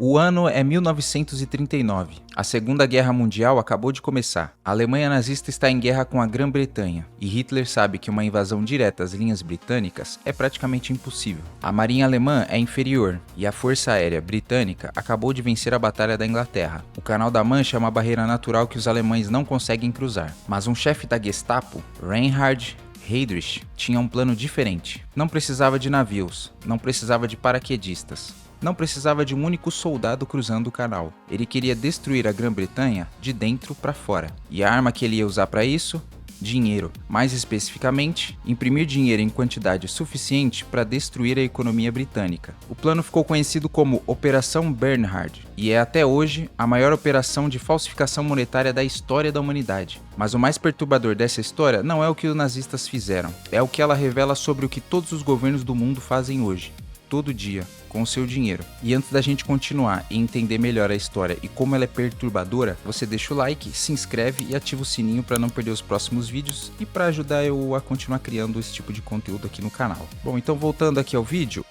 O ano é 1939. A Segunda Guerra Mundial acabou de começar. A Alemanha nazista está em guerra com a Grã-Bretanha, e Hitler sabe que uma invasão direta às linhas britânicas é praticamente impossível. A marinha alemã é inferior, e a força aérea britânica acabou de vencer a Batalha da Inglaterra. O Canal da Mancha é uma barreira natural que os alemães não conseguem cruzar. Mas um chefe da Gestapo, Reinhard Heydrich, tinha um plano diferente. Não precisava de navios, não precisava de paraquedistas. Não precisava de um único soldado cruzando o canal. Ele queria destruir a Grã-Bretanha de dentro para fora. E a arma que ele ia usar para isso? Dinheiro. Mais especificamente, imprimir dinheiro em quantidade suficiente para destruir a economia britânica. O plano ficou conhecido como Operação Bernhard e é até hoje a maior operação de falsificação monetária da história da humanidade. Mas o mais perturbador dessa história não é o que os nazistas fizeram, é o que ela revela sobre o que todos os governos do mundo fazem hoje. Todo dia, com o seu dinheiro. E antes da gente continuar e entender melhor a história e como ela é perturbadora, você deixa o like, se inscreve e ativa o sininho para não perder os próximos vídeos e para ajudar eu a continuar criando esse tipo de conteúdo aqui no canal. Bom, então voltando aqui ao vídeo,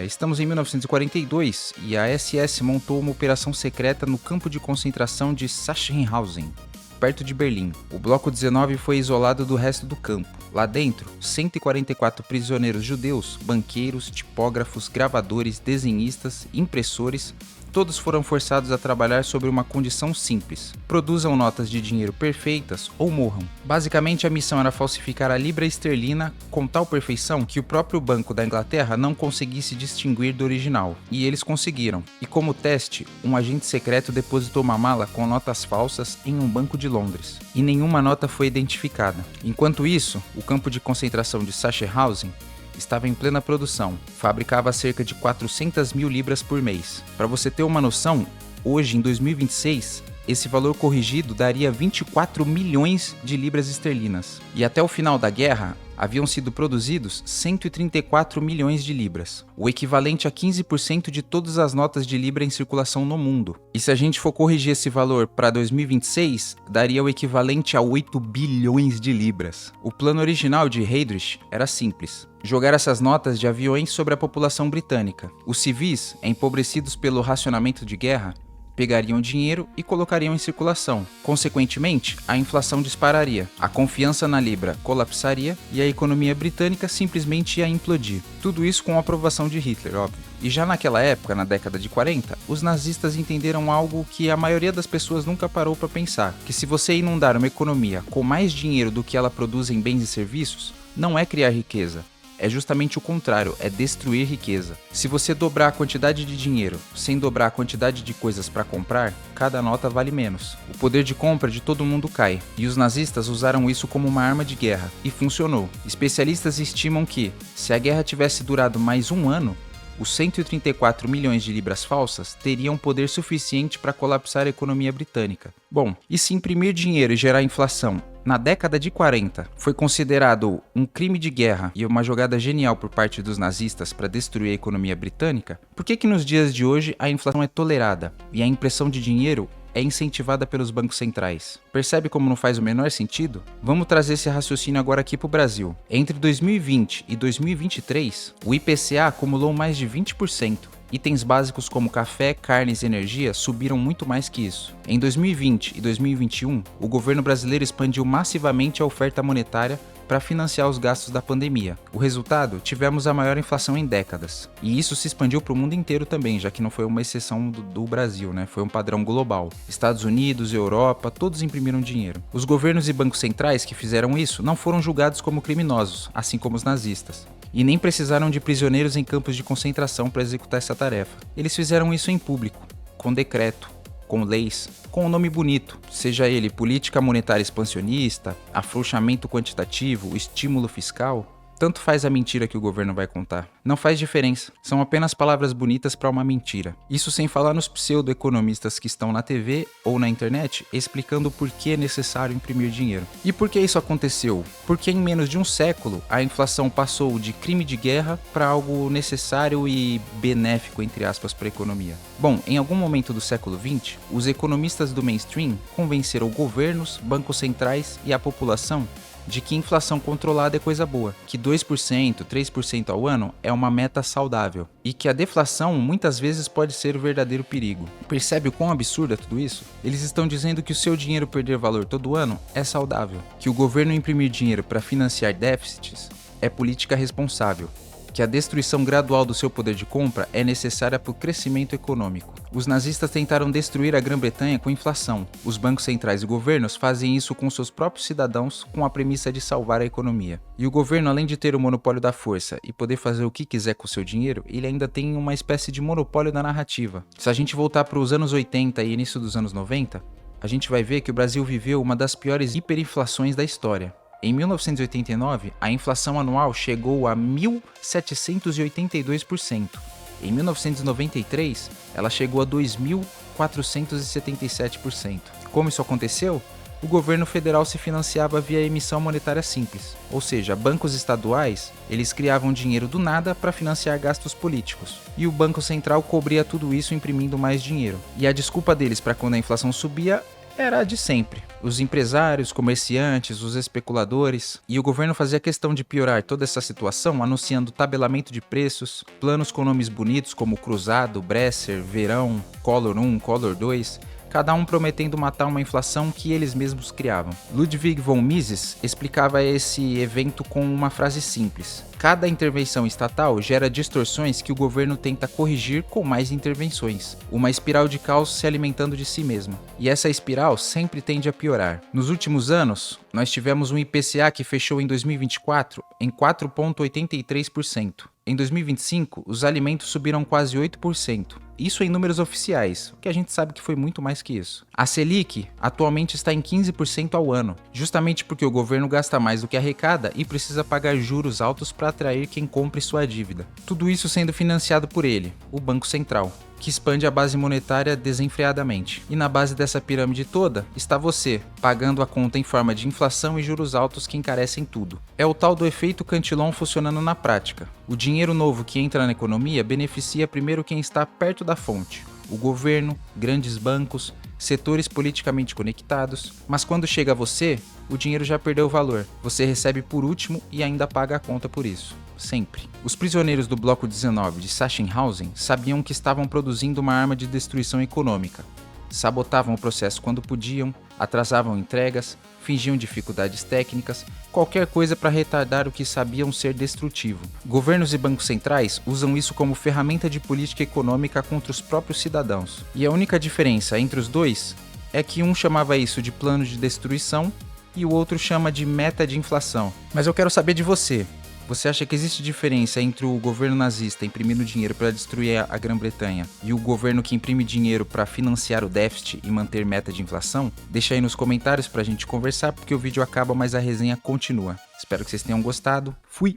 estamos em 1942 e a SS montou uma operação secreta no campo de concentração de Sachsenhausen, perto de Berlim. O bloco 19 foi isolado do resto do campo. Lá dentro, 144 prisioneiros judeus, banqueiros, tipógrafos, gravadores, desenhistas, impressores, todos foram forçados a trabalhar sobre uma condição simples: produzam notas de dinheiro perfeitas ou morram. Basicamente, a missão era falsificar a libra esterlina com tal perfeição que o próprio Banco da Inglaterra não conseguisse distinguir do original. E eles conseguiram. E como teste, um agente secreto depositou uma mala com notas falsas em um banco de Londres. E nenhuma nota foi identificada. Enquanto isso, o campo de concentração de Sachsenhausen estava em plena produção, fabricava cerca de 400 mil libras por mês. Para você ter uma noção, hoje em 2026, esse valor corrigido daria 24 milhões de libras esterlinas. E até o final da guerra, haviam sido produzidos 134 milhões de libras, o equivalente a 15% de todas as notas de libra em circulação no mundo. E se a gente for corrigir esse valor para 2026, daria o equivalente a 8 bilhões de libras. O plano original de Heydrich era simples: jogar essas notas de aviões sobre a população britânica. Os civis, empobrecidos pelo racionamento de guerra, pegariam dinheiro e colocariam em circulação. Consequentemente, a inflação dispararia, a confiança na libra colapsaria e a economia britânica simplesmente ia implodir. Tudo isso com a aprovação de Hitler, óbvio. E já naquela época, na década de 40, os nazistas entenderam algo que a maioria das pessoas nunca parou para pensar: que se você inundar uma economia com mais dinheiro do que ela produz em bens e serviços, não é criar riqueza. É justamente o contrário, é destruir riqueza. Se você dobrar a quantidade de dinheiro sem dobrar a quantidade de coisas para comprar, cada nota vale menos. O poder de compra de todo mundo cai. E os nazistas usaram isso como uma arma de guerra. E funcionou. Especialistas estimam que, se a guerra tivesse durado mais um ano, os 134 milhões de libras falsas teriam poder suficiente para colapsar a economia britânica. Bom, e se imprimir dinheiro e gerar inflação na década de 40 foi considerado um crime de guerra e uma jogada genial por parte dos nazistas para destruir a economia britânica, por que nos dias de hoje a inflação é tolerada e a impressão de dinheiro é incentivada pelos bancos centrais? Percebe como não faz o menor sentido? Vamos trazer esse raciocínio agora aqui para o Brasil. Entre 2020 e 2023, o IPCA acumulou mais de 20%. Itens básicos como café, carnes e energia subiram muito mais que isso. Em 2020 e 2021, o governo brasileiro expandiu massivamente a oferta monetária para financiar os gastos da pandemia. O resultado? Tivemos a maior inflação em décadas. E isso se expandiu para o mundo inteiro também, já que não foi uma exceção do Brasil, né? Foi um padrão global. Estados Unidos, Europa, todos imprimiram dinheiro. Os governos e bancos centrais que fizeram isso não foram julgados como criminosos, assim como os nazistas. E nem precisaram de prisioneiros em campos de concentração para executar essa tarefa. Eles fizeram isso em público, com decreto, com leis, com um nome bonito, seja ele política monetária expansionista, afrouxamento quantitativo, estímulo fiscal. Tanto faz a mentira que o governo vai contar. Não faz diferença. São apenas palavras bonitas para uma mentira. Isso sem falar nos pseudo-economistas que estão na TV ou na internet explicando por que é necessário imprimir dinheiro. E por que isso aconteceu? Porque em menos de um século, a inflação passou de crime de guerra para algo necessário e benéfico, entre aspas, para a economia. Bom, em algum momento do século XX, os economistas do mainstream convenceram governos, bancos centrais e a população de que inflação controlada é coisa boa, que 2%, 3% ao ano é uma meta saudável e que a deflação muitas vezes pode ser o verdadeiro perigo. Percebe o quão absurdo é tudo isso? Eles estão dizendo que o seu dinheiro perder valor todo ano é saudável, que o governo imprimir dinheiro para financiar déficits é política responsável, que a destruição gradual do seu poder de compra é necessária para o crescimento econômico. Os nazistas tentaram destruir a Grã-Bretanha com inflação. Os bancos centrais e governos fazem isso com seus próprios cidadãos com a premissa de salvar a economia. E o governo, além de ter o monopólio da força e poder fazer o que quiser com o seu dinheiro, ele ainda tem uma espécie de monopólio da narrativa. Se a gente voltar para os anos 80 e início dos anos 90, a gente vai ver que o Brasil viveu uma das piores hiperinflações da história. Em 1989, a inflação anual chegou a 1.782%. Em 1993, ela chegou a 2.477%. Como isso aconteceu? O governo federal se financiava via emissão monetária simples, ou seja, bancos estaduais, eles criavam dinheiro do nada para financiar gastos políticos, e o Banco Central cobria tudo isso imprimindo mais dinheiro. E a desculpa deles para quando a inflação subia era a de sempre. Os empresários, comerciantes, os especuladores, e o governo fazia questão de piorar toda essa situação anunciando tabelamento de preços, planos com nomes bonitos como Cruzado, Bresser, Verão, Collor 1, Collor 2, cada um prometendo matar uma inflação que eles mesmos criavam. Ludwig von Mises explicava esse evento com uma frase simples: cada intervenção estatal gera distorções que o governo tenta corrigir com mais intervenções, uma espiral de caos se alimentando de si mesma. E essa espiral sempre tende a piorar. Nos últimos anos, nós tivemos um IPCA que fechou em 2024 em 4,83%. Em 2025, os alimentos subiram quase 8%. Isso em números oficiais, o que a gente sabe que foi muito mais que isso. A Selic atualmente está em 15% ao ano, justamente porque o governo gasta mais do que arrecada e precisa pagar juros altos para atrair quem compre sua dívida. Tudo isso sendo financiado por ele, o Banco Central, que expande a base monetária desenfreadamente. E na base dessa pirâmide toda está você, pagando a conta em forma de inflação e juros altos que encarecem tudo. É o tal do efeito Cantillon funcionando na prática. O dinheiro novo que entra na economia beneficia primeiro quem está perto da fonte: o governo, grandes bancos, setores politicamente conectados, mas quando chega a você, o dinheiro já perdeu o valor. Você recebe por último e ainda paga a conta por isso. Sempre. Os prisioneiros do Bloco 19 de Sachsenhausen sabiam que estavam produzindo uma arma de destruição econômica. Sabotavam o processo quando podiam, atrasavam entregas, fingiam dificuldades técnicas, qualquer coisa para retardar o que sabiam ser destrutivo. Governos e bancos centrais usam isso como ferramenta de política econômica contra os próprios cidadãos. E a única diferença entre os dois é que um chamava isso de plano de destruição e o outro chama de meta de inflação. Mas eu quero saber de você. Você acha que existe diferença entre o governo nazista imprimindo dinheiro para destruir a Grã-Bretanha e o governo que imprime dinheiro para financiar o déficit e manter meta de inflação? Deixa aí nos comentários para a gente conversar, porque o vídeo acaba, mas a resenha continua. Espero que vocês tenham gostado. Fui!